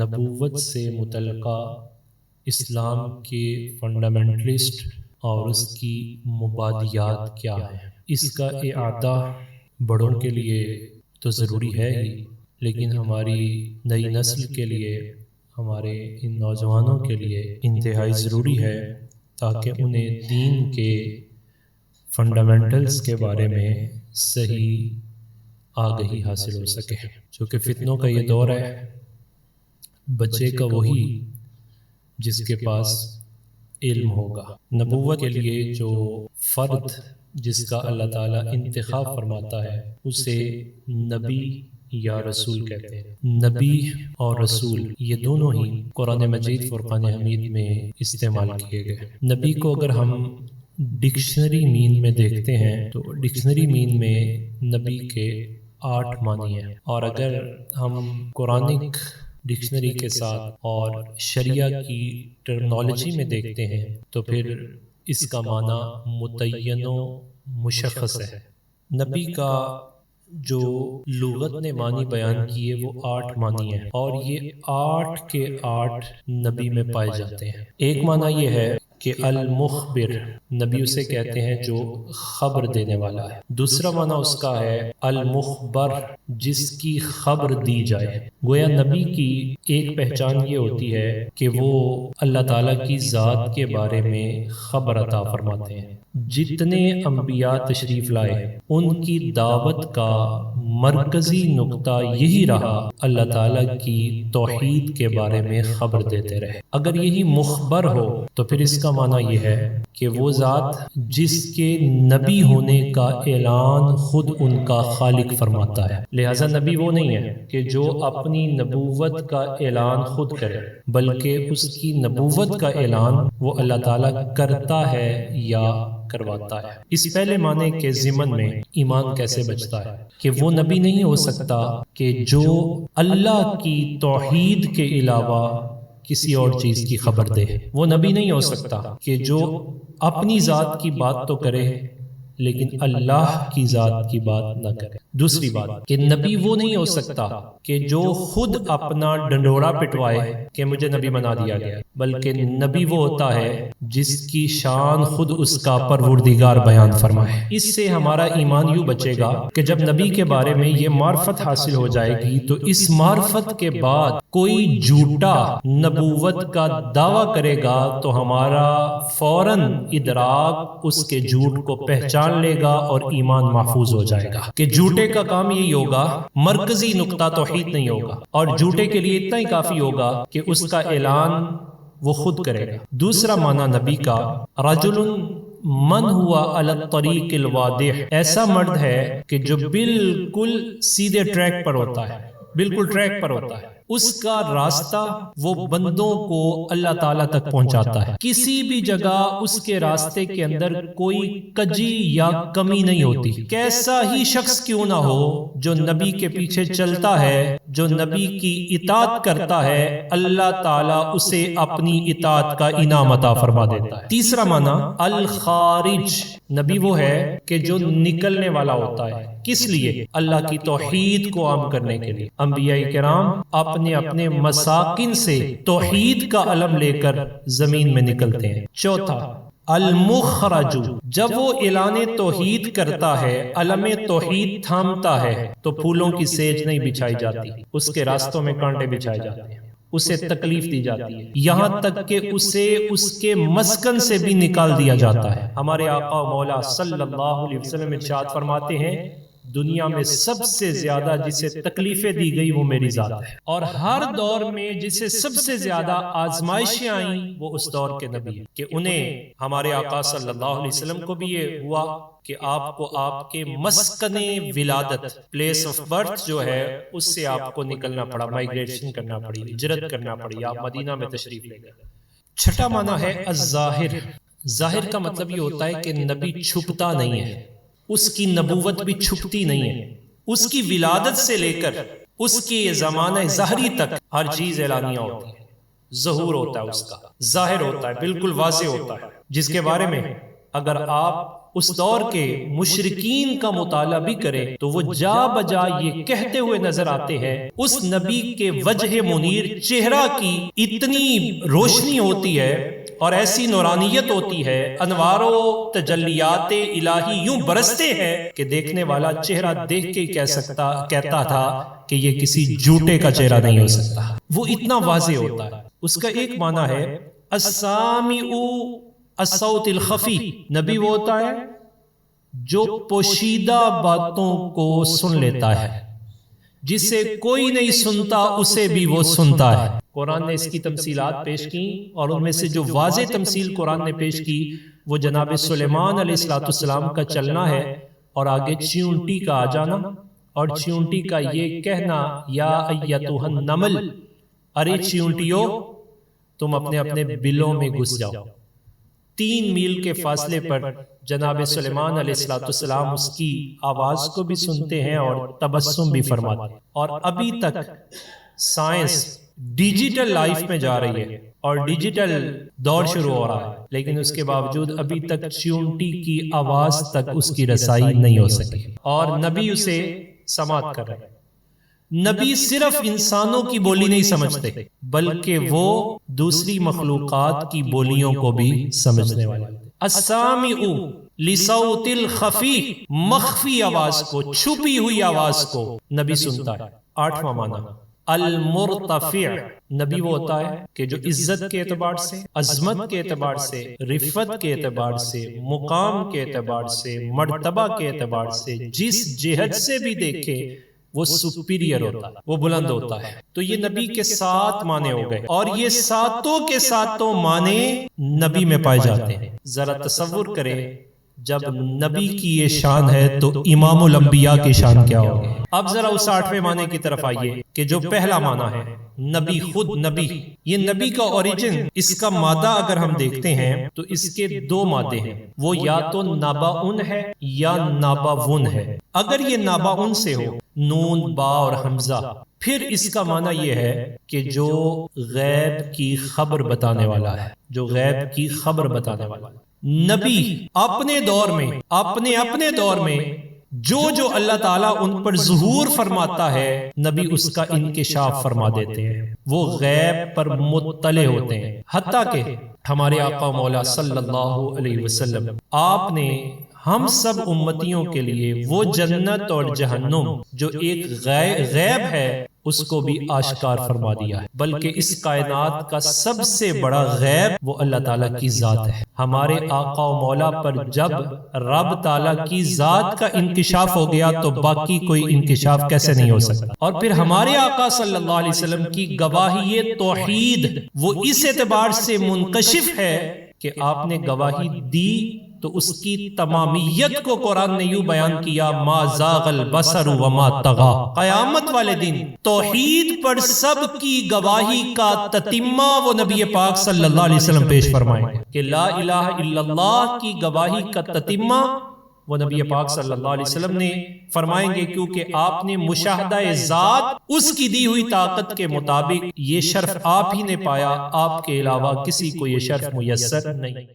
نبوت سے متعلقہ اسلام کے فنڈامنٹلسٹ اور اس کی مبادیات کیا ہیں۔ اس کا اعادہ بڑوں کے لیے تو ضروری ہے ہی، لیکن ہماری نئی نسل کے لیے، ہمارے ان نوجوانوں کے لیے انتہائی ضروری ہے، تاکہ انہیں دین کے فنڈامنٹلز کے بارے میں صحیح آگہی حاصل ہو سکے۔ چونکہ فتنوں کا یہ دور ہے، بچے کا وہی جس کے پاس علم ہوگا۔ نبوت کے لیے جو فرد جس کا اللہ تعالیٰ انتخاب فرماتا ہے اسے نبی یا رسول کہتے ہیں۔ نبی اور رسول یہ دونوں ہی قرآن مجید فرقان حمید میں استعمال کیے گئے۔ نبی کو اگر ہم ڈکشنری مین میں دیکھتے ہیں تو ڈکشنری مین میں نبی کے 8 معنی ہیں، اور اگر ہم قرآنک ڈکشنری کے ساتھ اور شریعہ کی ٹرمنالوجی میں دیکھتے ہیں تو پھر اس کا معنی متعین و مشخص ہے۔ نبی کا جو لغت نے معنی بیان کیے وہ 8 معنی ہیں، اور یہ 8 کے 8 نبی میں پائے جاتے ہیں۔ ایک معنی یہ ہے کہ المخبر، نبی اسے کہتے ہیں جو خبر دینے والا ہے۔ دوسرا معنی اس کا ہے المخبر، جس کی خبر دی جائے۔ گویا نبی کی ایک پہچان یہ ہوتی ہے کہ وہ اللہ تعالیٰ کی ذات کے بارے میں خبر عطا فرماتے ہیں۔ جتنے انبیاء تشریف لائے ان کی دعوت کا مرکزی نقطہ یہی رہا اللہ تعالیٰ کی توحید کے بارے میں خبر دیتے رہے۔ اگر یہی مخبر ہو تو پھر اس کا معنی یہ ہے کہ وہ ذات جس کے نبی ہونے کا اعلان خود ان کا خالق فرماتا ہے۔ لہٰذا نبی وہ نہیں ہے کہ جو اپنی نبوت کا اعلان خود کرے، بلکہ اس کی نبوت کا اعلان وہ اللہ تعالیٰ کرتا ہے یا کرواتا ہے۔ اس پہلے معنی کے ضمن میں ایمان کیسے بچتا ہے کہ وہ نبی نہیں ہو سکتا کہ جو اللہ کی توحید کے علاوہ کسی اور چیز کی خبر دے۔ وہ نبی نہیں ہو سکتا کہ جو اپنی ذات کی بات تو کرے لیکن اللہ کی ذات کی بات نہ کرے۔ دوسری بات کہ نبی وہ نہیں ہو سکتا کہ جو خود اپنا ڈنڈورا پٹوائے کہ مجھے نبی بنا دیا گیا، بلکہ نبی وہ ہوتا ہے جس کی شان خود اس کا پروردگار بیان فرمائے۔ اس سے ہمارا ایمان یوں بچے گا کہ جب نبی کے بارے میں یہ معرفت حاصل ہو جائے گی تو اس معرفت کے بعد کوئی جھوٹا نبوت کا دعویٰ کرے گا تو ہمارا فوراً ادراک اس کے جھوٹ کو پہچان لے گا اور ایمان محفوظ ہو جائے گا کہ جھوٹے کا کام یہی ہوگا، مرکزی نقطہ توحید نہیں ہوگا، اور جھوٹے کے لیے اتنا ہی کافی ہوگا کہ اس کا اعلان وہ خود کرے گا۔ دوسرا معنی نبی کا رجل من ہوا علی الطریق الواضح، ایسا مرد ہے کہ جو بالکل سیدھے ٹریک پر ہوتا ہے، بالکل ٹریک پر ہوتا ہے، اس کا راستہ وہ بندوں کو اللہ تعالیٰ تک پہنچاتا ہے۔ کسی بھی جگہ اس کے راستے کے اندر کوئی کجی یا کمی نہیں ہوتی، کیسا ہی شخص کیوں نہ ہو جو نبی کے پیچھے چلتا ہے، جو نبی کی اطاعت کرتا ہے، اللہ تعالیٰ اسے اپنی اطاعت کا انعام عطا فرما دیتا ہے۔ تیسرا معنی الخارج، نبی وہ ہے کہ جو نکلنے والا ہوتا ہے، کس لیے؟ اللہ کی توحید کو عام کرنے کے لیے۔ انبیاء کرام اپنے اپنے مساکن سے توحید کا علم لے کر زمین میں نکلتے ہیں۔ چوتھا المخرج، جب وہ اعلان توحید کرتا ہے، علم توحید تھامتا ہے تو پھولوں کی سیج نہیں بچھائی جاتی، اس کے راستوں میں کانٹے بچھائے جاتے ہیں، اسے تکلیف دی جاتی ہے، یہاں تک کہ اسے اس کے مسکن سے بھی نکال دیا جاتا ہے۔ ہمارے آقا مولا صلی اللہ علیہ وسلم ارشاد فرماتے ہیں دنیا میں سب سے زیادہ جسے تکلیفیں دی گئی وہ میری ذات ہے، اور ہر دور میں جسے سب سے زیادہ آزمائشیں آئیں وہ اس دور کے نبی ہیں، کہ انہیں ہمارے آقا صلی اللہ علیہ وسلم کو بھی یہ ہوا کہ آپ کو آپ کے مسکن ولادت، پلیس آف برتھ جو ہے، اس سے آپ کو نکلنا پڑا، مائیگریشن کرنا پڑی، ہجرت کرنا پڑی، آپ مدینہ میں تشریف لے گئے۔ چھٹا معنی ہے الظاہر، ظاہر کا مطلب یہ ہوتا ہے کہ نبی چھپتا نہیں ہے، اس کی نبوت بھی چھپتی نہیں ہے، اس کی ولادت سے لے کر اس کی زمانہ ظاہری تک ہر چیز اعلانیہ ہوتی ہے، ظہور ہوتا ہے، اس کا ظاہر ہوتا ہے، بالکل واضح ہوتا ہے، جس کے بارے میں اگر آپ اس دور کے مشرکین کا مطالعہ بھی کرے تو وہ جا بجا یہ کہتے ہوئے نظر آتے ہیں اس نبی کے وجہ منیر چہرہ کی اتنی روشنی ہوتی ہے اور ایسی نورانیت ہوتی ہے، انوار و تجلیات الہی یوں برستے ہیں کہ دیکھنے والا چہرہ دیکھ کے کہتا تھا کہ یہ کسی جھوٹے کا چہرہ نہیں ہو سکتا، وہ اتنا واضح ہوتا ہے۔ اس کا ایک معنی ہے السامع الصوت الخفی، نبی وہ ہوتا ہے جو پوشیدہ باتوں کو سن لیتا ہے، جسے کوئی نہیں سنتا اسے بھی وہ سنتا ہے۔ قرآن نے اس کی تمثیلات پیش کی اور ان میں سے جو واضح تمثیل قرآن نے پیش کی وہ جناب سلیمان علیہ السلام کا چلنا ہے اور آگے چیونٹی کا آ جانا اور چیونٹی کا یہ کہنا یا ایتھا النمل، ارے چیونٹیو تم اپنے اپنے بلوں میں گھس جاؤ۔ 3 میل کے فاصلے پر جناب سلیمان علیہ السلام اس کی آواز کو بھی سنتے ہیں اور تبسم بھی فرماتے ہیں۔ اور ابھی تک سائنس ڈیجیٹل لائف میں جا رہی ہے اور ڈیجیٹل دور شروع ہو رہا ہے، لیکن اس کے باوجود ابھی تک چیونٹی کی آواز تک اس کی رسائی نہیں ہو سکی اور نبی اسے سماعت کر رہے ہیں۔ نبی صرف انسانوں کی بولی نہیں سمجھتے بلکہ وہ دوسری مخلوقات کی بولیوں کو بھی سمجھنے والے۔ السامع لصوت الخفی، مخفی آواز کو، چھپی ہوئی آواز کو نبی سنتا ہے۔ 8واں معنی المرتفع، نبی وہ ہوتا ہے کہ جو عزت کے اعتبار سے، عظمت کے اعتبار سے، رفت کے اعتبار سے، مقام کے اعتبار سے، مرتبہ کے اعتبار سے، جس جہت سے بھی دیکھے وہ سپیریئر ہوتا ہے، وہ بلند ہوتا ہے۔ تو یہ نبی کے 7 معنی ہو گئے اور یہ 7 کے 7 معنی نبی میں پائے جاتے ہیں۔ ذرا تصور کریں جب نبی کی یہ شان ہے تو امام الانبیاء کی شان کیا ہوگی؟ اب ذرا اس 8ویں معنی کی طرف آئیے کہ جو پہلا معنی ہے نبی، خود نبی، یہ نبی کا اوریجن، اس کا مادہ اگر ہم دیکھتے ہیں تو اس کے 2 مادے ہیں، وہ یا تو نبأ ہے یا نبون ہے۔ اگر یہ نبأ سے ہو، نون با اور حمزہ، پھر اس کا معنی یہ ہے کہ جو غیب کی خبر بتانے والا ہے، جو غیب کی خبر بتانے والا ہے۔ نبی اپنے دور میں، اپنے دور میں جو اللہ تعالیٰ ان پر ظہور فرماتا ہے نبی اس کا انکشاف فرما دیتے ہیں، وہ غیب پر مطلع ہوتے ہیں۔ حتیٰ کہ ہمارے آقا مولا صلی اللہ علیہ وسلم، آپ نے ہم سب امتیوں کے لیے وہ جنت اور جہنم جو ایک غیب ہے اس کو بھی آشکار فرما دیا ہے، بلکہ اس کائنات کا سب سے بڑا غیب وہ اللہ تعالیٰ کی ذات ہے۔ ہمارے آقا و مولا پر جب رب تعالیٰ کی ذات کا انکشاف ہو گیا تو باقی کوئی انکشاف کیسے نہیں ہو سکتا؟ اور پھر ہمارے آقا صلی اللہ علیہ وسلم کی گواہی توحید وہ اس اعتبار سے منکشف ہے کہ آپ نے گواہی دی تو اس کی تمامیت کو قرآن نے یوں بیان کیا، ما زاغ البصر وما طغى۔ قیامت والے دن توحید پر سب کی گواہی کا تتمہ وہ نبی پاک صلی اللہ علیہ وسلم پیش فرمائیں گے کہ لا الہ الا اللہ کی گواہی کا تتمہ وہ نبی پاک صلی اللہ علیہ وسلم نے فرمائیں گے، کیونکہ آپ نے مشاہدہ ذات اس کی دی ہوئی طاقت کے مطابق یہ شرف آپ ہی نے پایا، آپ کے علاوہ کسی کو یہ شرف میسر نہیں۔